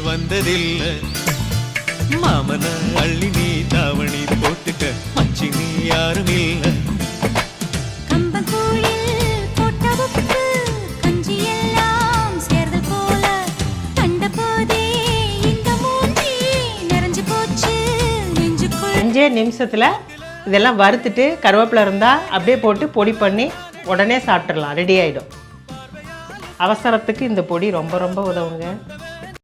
வந்ததில்லை மாமன அள்ளி நீ தாவணி போட்டுக்க மச்சி நீ யாரும் இல்லை நிமிஷத்தில் இதெல்லாம் வறுத்துட்டு கருவேப்பிலை இருந்தால் அப்படியே போட்டு பொடி பண்ணி உடனே சாப்பிட்றலாம், ரெடி ஆகிடும். அவசரத்துக்கு இந்த பொடி ரொம்ப ரொம்ப உதவுங்க.